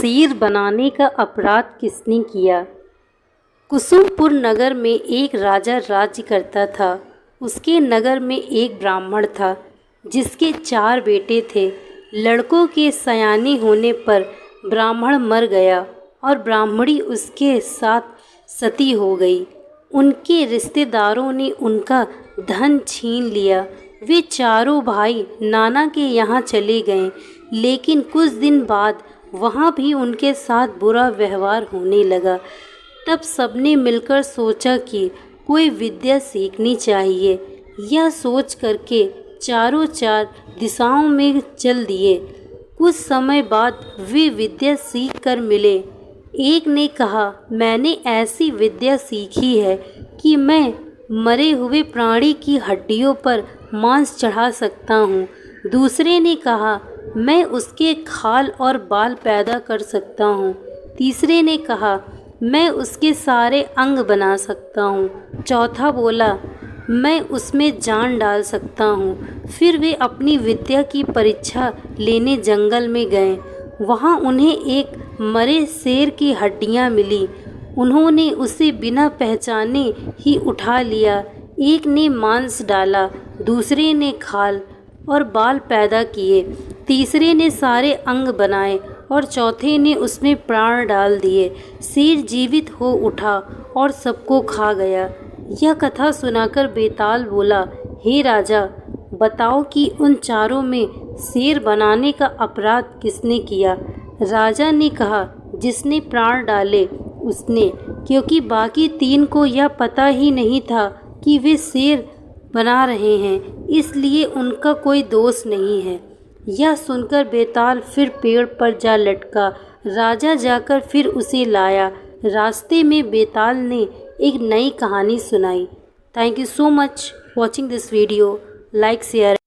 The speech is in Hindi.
शेर बनाने का अपराध किसने किया। कुसुमपुर नगर में एक राजा राज्य करता था। उसके नगर में एक ब्राह्मण था जिसके 4 बेटे थे। लड़कों के सयाने होने पर ब्राह्मण मर गया और ब्राह्मणी उसके साथ सती हो गई। उनके रिश्तेदारों ने उनका धन छीन लिया। वे चारों भाई नाना के यहाँ चले गए, लेकिन कुछ दिन बाद वहाँ भी उनके साथ बुरा व्यवहार होने लगा। तब सबने मिलकर सोचा कि कोई विद्या सीखनी चाहिए। यह सोच करके चारों 4 दिशाओं में चल दिए। कुछ समय बाद वे विद्या सीख कर मिले। एक ने कहा, मैंने ऐसी विद्या सीखी है कि मैं मरे हुए प्राणी की हड्डियों पर मांस चढ़ा सकता हूँ। दूसरे ने कहा, मैं उसके खाल और बाल पैदा कर सकता हूँ। तीसरे ने कहा, मैं उसके सारे अंग बना सकता हूँ। चौथा बोला, मैं उसमें जान डाल सकता हूँ। फिर वे अपनी विद्या की परीक्षा लेने जंगल में गए। वहाँ उन्हें एक मरे शेर की हड्डियाँ मिली। उन्होंने उसे बिना पहचाने ही उठा लिया। एक ने मांस डाला, दूसरे ने खाल और बाल पैदा किए, तीसरे ने सारे अंग बनाए और चौथे ने उसमें प्राण डाल दिए। शेर जीवित हो उठा और सबको खा गया। यह कथा सुनाकर बेताल बोला, हे राजा, बताओ कि उन चारों में शेर बनाने का अपराध किसने किया। राजा ने कहा, जिसने प्राण डाले उसने, क्योंकि बाकी 3 को यह पता ही नहीं था कि वे शेर बना रहे हैं, इसलिए उनका कोई दोष नहीं है। यह सुनकर बेताल फिर पेड़ पर जा लटका। राजा जाकर फिर उसे लाया। रास्ते में बेताल ने एक नई कहानी सुनाई। Thank you so much watching this video. Like share